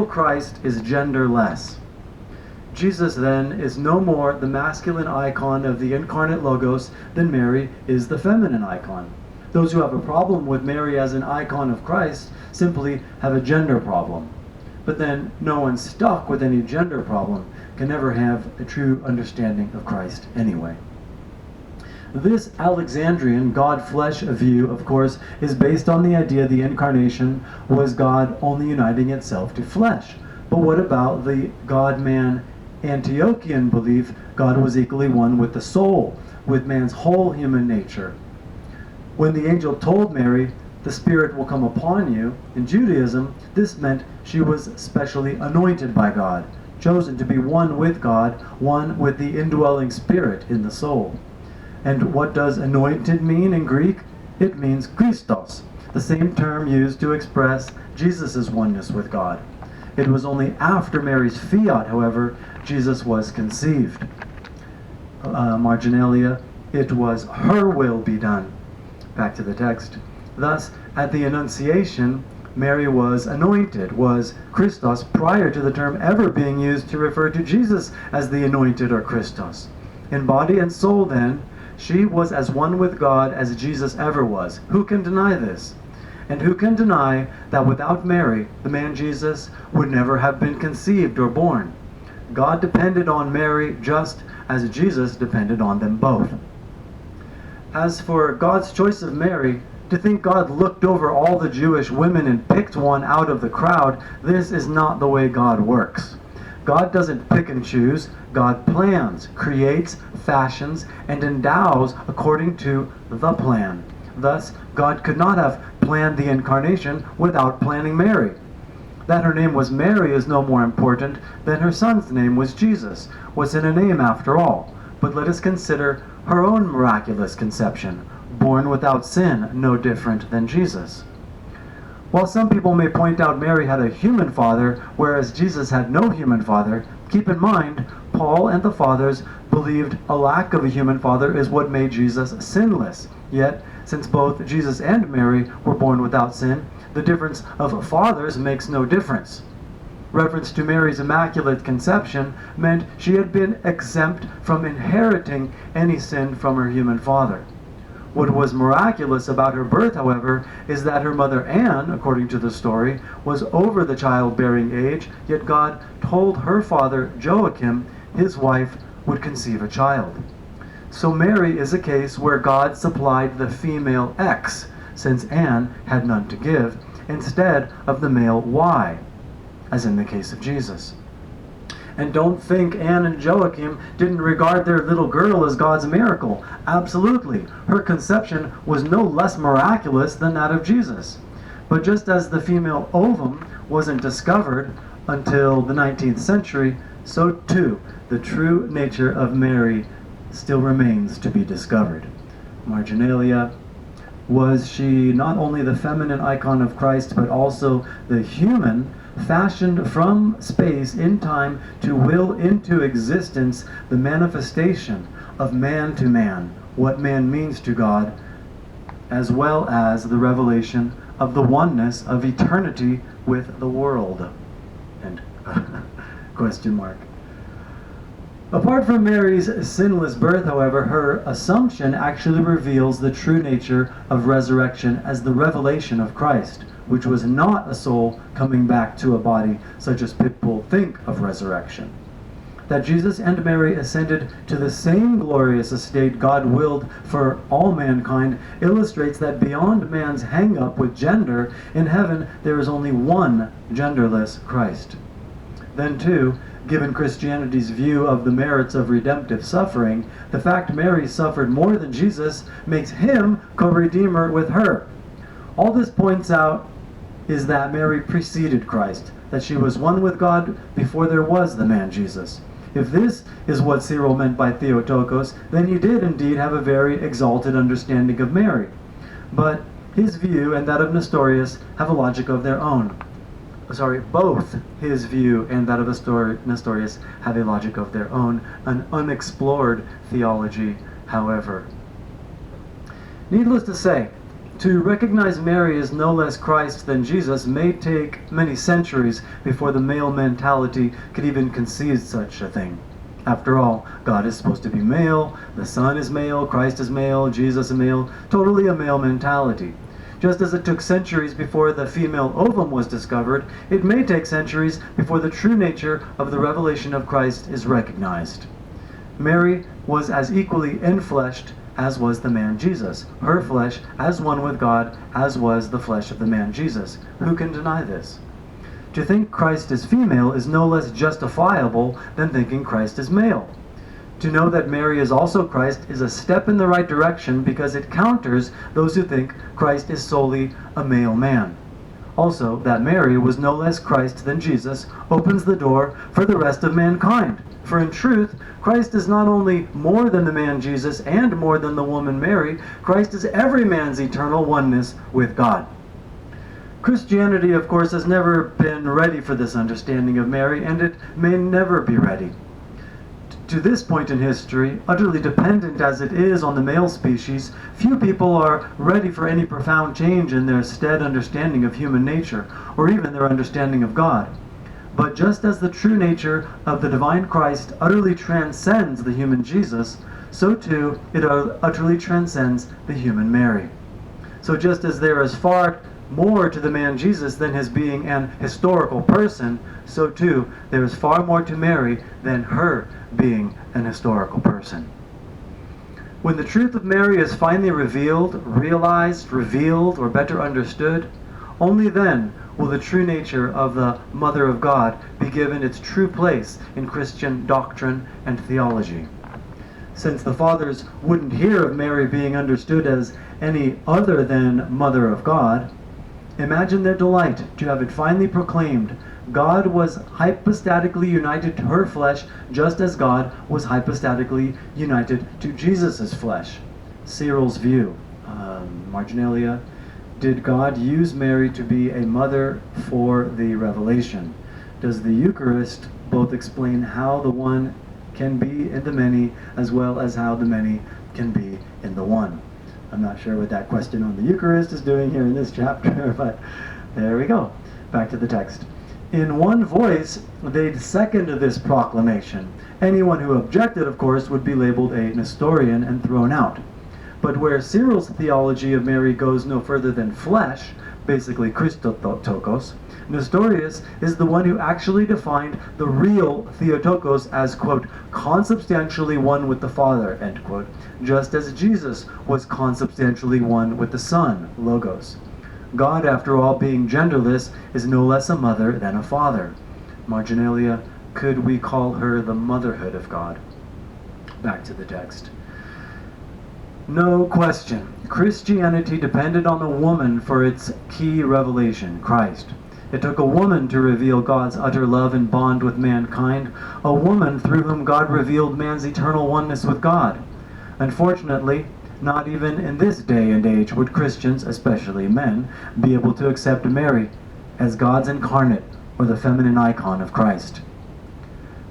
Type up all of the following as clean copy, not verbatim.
Christ is genderless. Jesus then is no more the masculine icon of the incarnate Logos than Mary is the feminine icon. Those who have a problem with Mary as an icon of Christ simply have a gender problem. But then no one stuck with any gender problem can ever have a true understanding of Christ anyway. This Alexandrian God-flesh view, of course, is based on the idea the incarnation was God only uniting itself to flesh. But what about the God-man Antiochian belief God was equally one with the soul, with man's whole human nature? When the angel told Mary, "The Spirit will come upon you," in Judaism, this meant she was specially anointed by God, chosen to be one with God, one with the indwelling Spirit in the soul. And what does anointed mean in Greek? It means Christos, the same term used to express Jesus' oneness with God. It was only after Mary's fiat, however, Jesus was conceived. Marginalia, it was her will be done. Back to the text. Thus, at the Annunciation, Mary was anointed, was Christos, prior to the term ever being used to refer to Jesus as the anointed or Christos. In body and soul, then, she was as one with God as Jesus ever was. Who can deny this? And who can deny that without Mary, the man Jesus would never have been conceived or born? God depended on Mary just as Jesus depended on them both. As for God's choice of Mary, to think God looked over all the Jewish women and picked one out of the crowd, this is not the way God works. God doesn't pick and choose. God plans, creates, fashions, and endows according to the plan. Thus, God could not have planned the incarnation without planning Mary. That her name was Mary is no more important than her son's name was Jesus. What's in a name after all? But let us consider her own miraculous conception, born without sin, no different than Jesus. While some people may point out Mary had a human father, whereas Jesus had no human father, keep in mind, Paul and the fathers believed a lack of a human father is what made Jesus sinless. Yet, since both Jesus and Mary were born without sin, the difference of fathers makes no difference. Reference to Mary's immaculate conception meant she had been exempt from inheriting any sin from her human father. What was miraculous about her birth, however, is that her mother Anne, according to the story, was over the childbearing age, yet God told her father Joachim, his wife, would conceive a child. So Mary is a case where God supplied the female X, since Anne had none to give, instead of the male Y, as in the case of Jesus. And don't think Anne and Joachim didn't regard their little girl as God's miracle. Absolutely. Her conception was no less miraculous than that of Jesus. But just as the female ovum wasn't discovered until the 19th century, so too the true nature of Mary still remains to be discovered. Marginalia. Was she not only the feminine icon of Christ, but also the human, fashioned from space in time to will into existence the manifestation of man to man, what man means to God, as well as the revelation of the oneness of eternity with the world. And question mark. Apart from Mary's sinless birth, however, her assumption actually reveals the true nature of resurrection as the revelation of Christ, which was not a soul coming back to a body, such as people think of resurrection. That Jesus and Mary ascended to the same glorious estate God willed for all mankind illustrates that beyond man's hang-up with gender, in heaven there is only one genderless Christ. Then too, given Christianity's view of the merits of redemptive suffering, the fact Mary suffered more than Jesus makes him co-redeemer with her. All this points out is that Mary preceded Christ, that she was one with God before there was the man Jesus. If this is what Cyril meant by Theotokos, then he did indeed have a very exalted understanding of Mary. But his view and that of Nestorius have a logic of their own. Both his view and that of Nestorius have a logic of their own, an unexplored theology, however. Needless to say, To recognize Mary as no less Christ than Jesus may take many centuries before the male mentality could even conceive such a thing. After all, God is supposed to be male, the Son is male, Christ is male, Jesus is male, totally a male mentality. Just as it took centuries before the female ovum was discovered, it may take centuries before the true nature of the revelation of Christ is recognized. Mary was as equally enfleshed as was the man Jesus, her flesh as one with God, as was the flesh of the man Jesus. Who can deny this? To think Christ is female is no less justifiable than thinking Christ is male. To know that Mary is also Christ is a step in the right direction because it counters those who think Christ is solely a male man. Also, that Mary was no less Christ than Jesus opens the door for the rest of mankind. For in truth, Christ is not only more than the man Jesus and more than the woman Mary, Christ is every man's eternal oneness with God. Christianity, of course, has never been ready for this understanding of Mary, and it may never be ready. To this point in history, utterly dependent as it is on the male species, few people are ready for any profound change in their stead understanding of human nature, or even their understanding of God. But just as the true nature of the divine Christ utterly transcends the human Jesus, so too it utterly transcends the human Mary. So just as there is far more to the man Jesus than his being an historical person, so too there is far more to Mary than her being an historical person. When the truth of Mary is finally revealed, realized, revealed, or better understood, only then will the true nature of the Mother of God be given its true place in Christian doctrine and theology. Since the fathers wouldn't hear of Mary being understood as any other than Mother of God, imagine their delight to have it finally proclaimed God was hypostatically united to her flesh just as God was hypostatically united to Jesus' flesh. Cyril's view, marginalia, did God use Mary to be a mother for the revelation? Does the Eucharist both explain how the one can be in the many as well as how the many can be in the one? I'm not sure what that question on the Eucharist is doing here in this chapter, but there we go. Back to the text. In one voice, they'd second this proclamation. Anyone who objected, of course, would be labeled a Nestorian and thrown out. But where Cyril's theology of Mary goes no further than flesh, basically Christotokos, Nestorius is the one who actually defined the real Theotokos as, quote, consubstantially one with the Father, end quote, just as Jesus was consubstantially one with the Son, Logos. God, after all, being genderless, is no less a mother than a father. Marginalia, could we call her the motherhood of God? Back to the text. No question, Christianity depended on the woman for its key revelation, Christ. It took a woman to reveal God's utter love and bond with mankind, a woman through whom God revealed man's eternal oneness with God. Unfortunately, not even in this day and age would Christians, especially men, be able to accept Mary as God's incarnate or the feminine icon of Christ.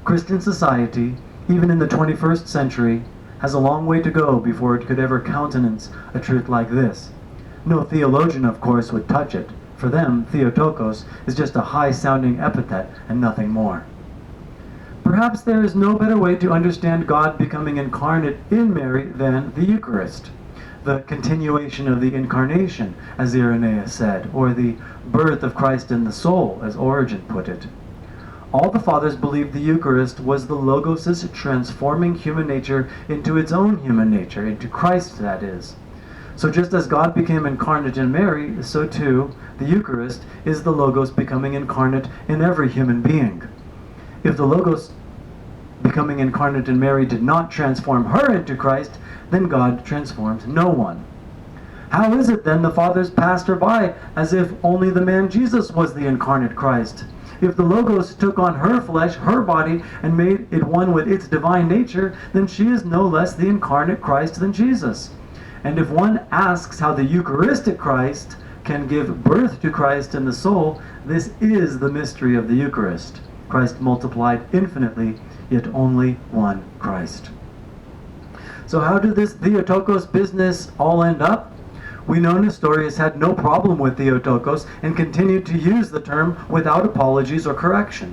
Christian society, even in the 21st century, has a long way to go before it could ever countenance a truth like this. No theologian, of course, would touch it. For them, Theotokos is just a high-sounding epithet and nothing more. Perhaps there is no better way to understand God becoming incarnate in Mary than the Eucharist, the continuation of the incarnation, as Irenaeus said, or the birth of Christ in the soul, as Origen put it. All the fathers believed the Eucharist was the Logos' transforming human nature into its own human nature, into Christ, that is. So just as God became incarnate in Mary, so too the Eucharist is the Logos becoming incarnate in every human being. If the Logos becoming incarnate in Mary did not transform her into Christ, then God transformed no one. How is it then the fathers passed her by as if only the man Jesus was the incarnate Christ? If the Logos took on her flesh, her body, and made it one with its divine nature, then she is no less the incarnate Christ than Jesus. And if one asks how the Eucharistic Christ can give birth to Christ in the soul, this is the mystery of the Eucharist. Christ multiplied infinitely, yet only one Christ. So how did this Theotokos business all end up? We know Nestorius had no problem with Theotokos and continued to use the term without apologies or correction.